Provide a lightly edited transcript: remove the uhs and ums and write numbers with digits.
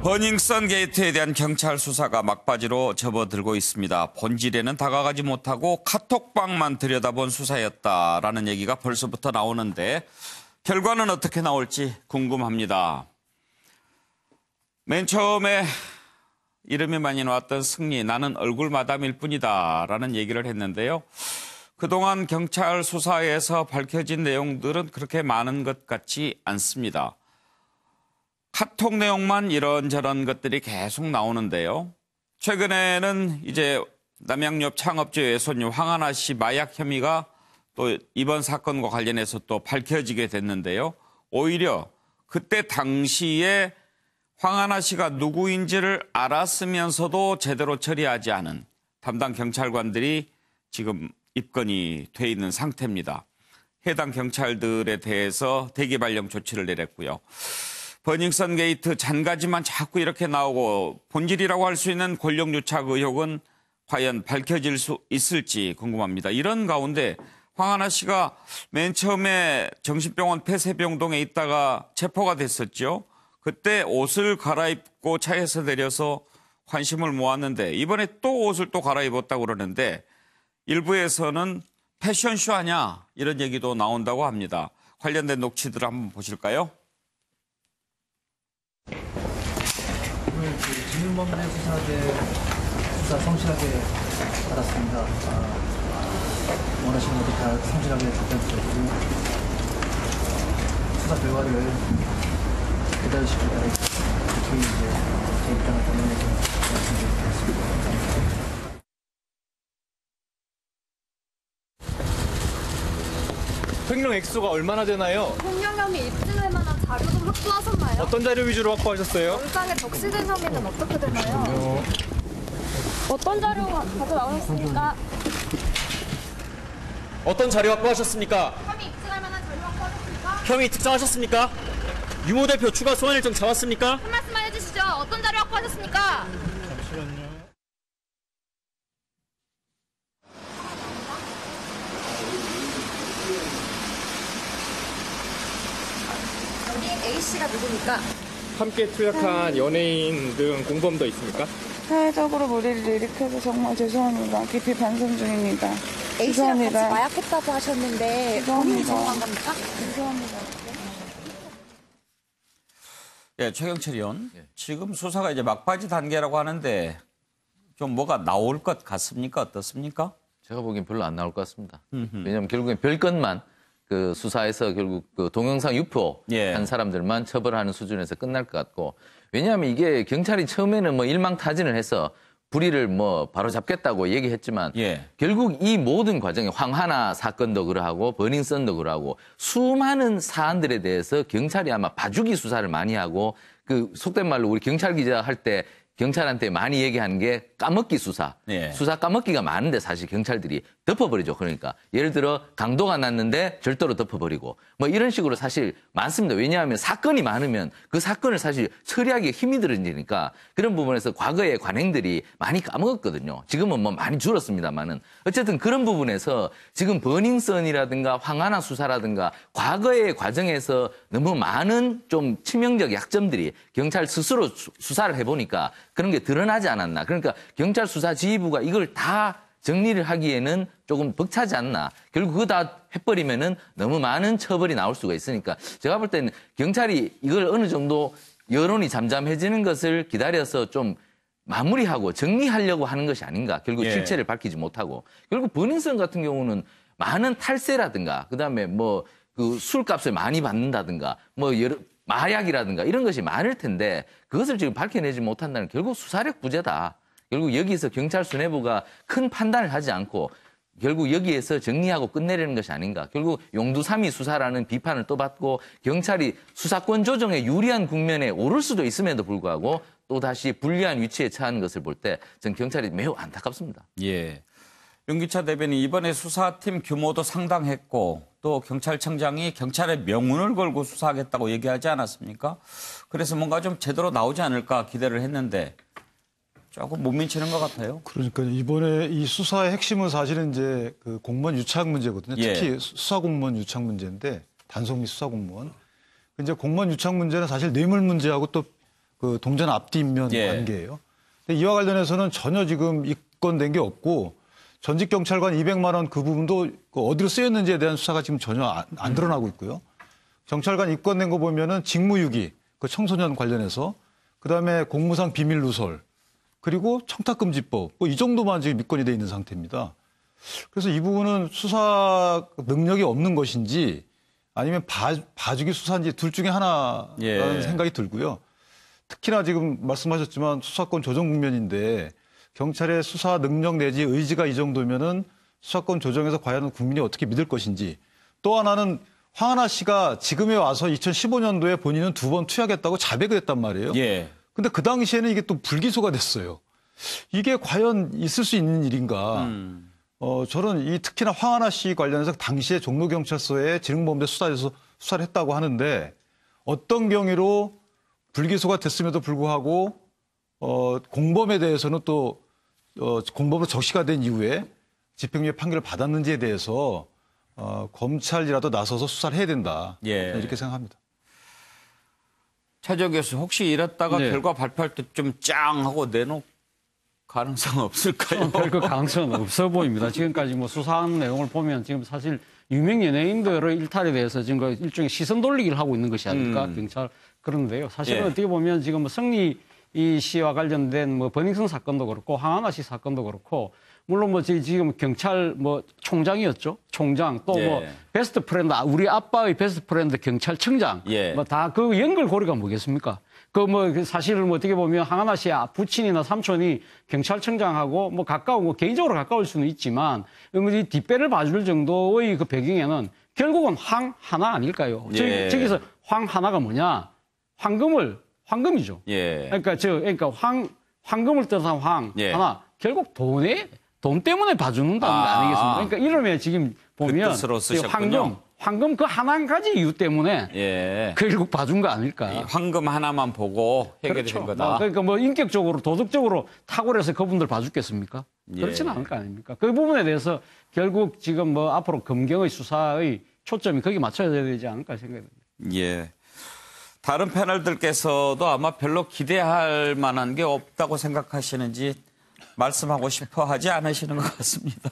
버닝썬 게이트에 대한 경찰 수사가 막바지로 접어들고 있습니다. 본질에는 다가가지 못하고 카톡방만 들여다본 수사였다라는 얘기가 벌써부터 나오는데 결과는 어떻게 나올지 궁금합니다. 맨 처음에 이름이 많이 나왔던 승리, 나는 얼굴 마담일 뿐이다라는 얘기를 했는데요. 그동안 경찰 수사에서 밝혀진 내용들은 그렇게 많은 것 같지 않습니다. 카톡 내용만 이런저런 것들이 계속 나오는데요. 최근에는 이제 남양유업 창업주 외손녀 황하나 씨 마약 혐의가 또 이번 사건과 관련해서 또 밝혀지게 됐는데요. 오히려 그때 당시에 황하나 씨가 누구인지를 알았으면서도 제대로 처리하지 않은 담당 경찰관들이 지금 입건이 돼 있는 상태입니다. 해당 경찰들에 대해서 대기 발령 조치를 내렸고요. 버닝썬 게이트 잔가지만 자꾸 이렇게 나오고 본질이라고 할 수 있는 권력유착 의혹은 과연 밝혀질 수 있을지 궁금합니다. 이런 가운데 황하나 씨가 맨 처음에 정신병원 폐쇄병동에 있다가 체포가 됐었죠. 그때 옷을 갈아입고 차에서 내려서 관심을 모았는데 이번에 또 옷을 또 갈아입었다고 그러는데 일부에서는 패션쇼 아냐 이런 얘기도 나온다고 합니다. 관련된 녹취들을 한번 보실까요? 오늘 지민범죄 수사 성실하게 받았습니다. 원하시는 것도 다 성실하게 답변드렸고 수사 결과를 기다리시길 바랍니다. 특히 이제 제 입장을 변명해서 말씀드리겠습니다. 횡령 액수가 얼마나 되나요? 횡령 혐의 입증할 만한 자료는 확보하셨나요? 어떤 자료 위주로 확보하셨어요? 영장에 적시된 혐의는 어떻게 되나요? 어떤 자료 가져나오셨습니까? 어떤 자료 확보하셨습니까? 혐의 입증할 만한 자료 확보하셨습니까? 혐의 특정하셨습니까? 유모 대표 추가 소환 일정 잡았습니까? 한 말씀만 해주시죠. 어떤 자료 확보하셨습니까? 잠시만요. 여기 A씨가 누굽니까? 함께 투약한 연예인 등 공범도 있습니까? 사회적으로 무리를 일으켜서 정말 죄송합니다. 깊이 반성 중입니다. A씨랑 같이 죄송합니다. 마약했다고 하셨는데 본인이 정한 겁니까? 죄송합니다. 예, 최경철 의원. 지금 수사가 이제 막바지 단계라고 하는데 좀 뭐가 나올 것 같습니까? 어떻습니까? 제가 보기엔 별로 안 나올 것 같습니다. 왜냐하면 결국엔 별건만 그 수사에서 결국 그 동영상 유포한 사람들만 처벌하는 수준에서 끝날 것 같고, 왜냐하면 이게 경찰이 처음에는 뭐 일망타진을 해서 불의를 뭐 바로 잡겠다고 얘기했지만 결국 이 모든 과정에 황하나 사건도 그러하고 버닝썬도 그러하고 수많은 사안들에 대해서 경찰이 아마 봐주기 수사를 많이 하고, 그 속된 말로 우리 경찰 기자 할 때 경찰한테 많이 얘기하는 게 까먹기 수사. 수사 까먹기가 많은데 사실 경찰들이 덮어버리죠. 그러니까 예를 들어 강도가 났는데 절도로 덮어버리고 뭐 이런 식으로 사실 많습니다. 왜냐하면 사건이 많으면 그 사건을 사실 처리하기에 힘이 들어지니까 그런 부분에서 과거의 관행들이 많이 까먹었거든요. 지금은 뭐 많이 줄었습니다만은 어쨌든 그런 부분에서 지금 버닝썬이라든가 황하나 수사라든가 과거의 과정에서 너무 많은 좀 치명적 약점들이 경찰 스스로 수사를 해보니까 그런 게 드러나지 않았나. 그러니까 경찰 수사지휘부가 이걸 다 정리를 하기에는 조금 벅차지 않나. 결국 그거 다 해버리면은 너무 많은 처벌이 나올 수가 있으니까 제가 볼 때는 경찰이 이걸 어느 정도 여론이 잠잠해지는 것을 기다려서 좀 마무리하고 정리하려고 하는 것이 아닌가. 결국 실체를 밝히지 못하고. 결국 버닝썬 같은 경우는 많은 탈세라든가 그다음에 뭐 그 술값을 많이 받는다든가 뭐 여러 마약이라든가 이런 것이 많을 텐데 그것을 지금 밝혀내지 못한다는 결국 수사력 부재다. 결국 여기서 경찰 수뇌부가 큰 판단을 하지 않고 결국 여기에서 정리하고 끝내려는 것이 아닌가. 결국 용두사미 수사라는 비판을 또 받고 경찰이 수사권 조정에 유리한 국면에 오를 수도 있음에도 불구하고 또다시 불리한 위치에 처한 것을 볼 때 전 경찰이 매우 안타깝습니다. 예. 윤기차 대변인 이번에 수사팀 규모도 상당했고 또 경찰청장이 경찰의 명운을 걸고 수사하겠다고 얘기하지 않았습니까? 그래서 뭔가 좀 제대로 나오지 않을까 기대를 했는데 조금 못 미치는 것 같아요. 그러니까 이번에 이 수사의 핵심은 사실은 이제 그 공무원 유착 문제거든요. 특히 수사 공무원 유착 문제인데 단속 및 수사 공무원. 이제 공무원 유착 문제는 사실 뇌물 문제하고 또 그 동전 앞뒷면 관계예요. 근데 이와 관련해서는 전혀 지금 입건된 게 없고 전직 경찰관 200만 원 그 부분도 어디로 쓰였는지에 대한 수사가 지금 전혀 안 드러나고 있고요. 경찰관 입건된 거 보면은 직무유기, 그 청소년 관련해서 그다음에 공무상 비밀 누설 그리고 청탁금지법 뭐 이 정도만 지금 입건이 돼 있는 상태입니다. 그래서 이 부분은 수사 능력이 없는 것인지 아니면 봐주기 수사인지 둘 중에 하나라는 생각이 들고요. 특히나 지금 말씀하셨지만 수사권 조정 국면인데 경찰의 수사 능력 내지 의지가 이 정도면은 수사권 조정에서 과연 국민이 어떻게 믿을 것인지 또 하나는 황하나 씨가 지금에 와서 2015년도에 본인은 2번 투약했다고 자백을 했단 말이에요. 근데 그 당시에는 이게 또 불기소가 됐어요. 이게 과연 있을 수 있는 일인가. 저는 이 특히나 황하나 씨 관련해서 당시에 종로경찰서에 지능범죄 수사에서 수사를 했다고 하는데 어떤 경위로 불기소가 됐음에도 불구하고 공범에 대해서는 또 공범으로 적시가 된 이후에 집행유예 판결을 받았는지에 대해서 검찰이라도 나서서 수사를 해야 된다. 이렇게 생각합니다. 최재 교수 혹시 이랬다가 결과 발표할 때 좀 짱 하고 내놓을 가능성 없을까요? 그 가능성은 없어 보입니다. 지금까지 뭐 수사한 내용을 보면 지금 사실 유명 연예인들의 일탈에 대해서 지금 그 일종의 시선 돌리기를 하고 있는 것이 아닐까 경찰 그런데요. 사실은 어떻게 보면 지금 뭐 성리 이 씨와 관련된 뭐 버닝썬 사건도 그렇고 황하나 씨 사건도 그렇고 물론 뭐 지금 경찰 뭐 총장이었죠. 총장 또 뭐 베스트 프렌드 우리 아빠의 베스트 프렌드 경찰청장 뭐 다 그 연결고리가 뭐겠습니까? 그 뭐 사실은 뭐 어떻게 보면 황하나 씨의 부친이나 삼촌이 경찰청장하고 뭐 가까우고 개인적으로 가까울 수는 있지만 이 뒷배를 봐줄 정도의 그 배경에는 결국은 황하나 아닐까요? 저기서 황하나가 뭐냐? 황금이죠. 그러니까 황금을 뜻한 하나 결국 돈 때문에 봐주는다는 거 아니겠습니까? 그러니까 이러면 지금 보면 황금 그 한 가지 이유 때문에 결국 봐준 거 아닐까? 황금 하나만 보고 해결이 된 거다. 그러니까 뭐 인격적으로 도덕적으로 탁월해서 그분들 봐주겠습니까? 그렇지는 않을 거 아닙니까? 그 부분에 대해서 결국 지금 뭐 앞으로 검경의 수사의 초점이 거기 맞춰져야 되지 않을까 생각합니다. 다른 패널들께서도 아마 별로 기대할 만한 게 없다고 생각하시는지 말씀하고 싶어 하지 않으시는 것 같습니다.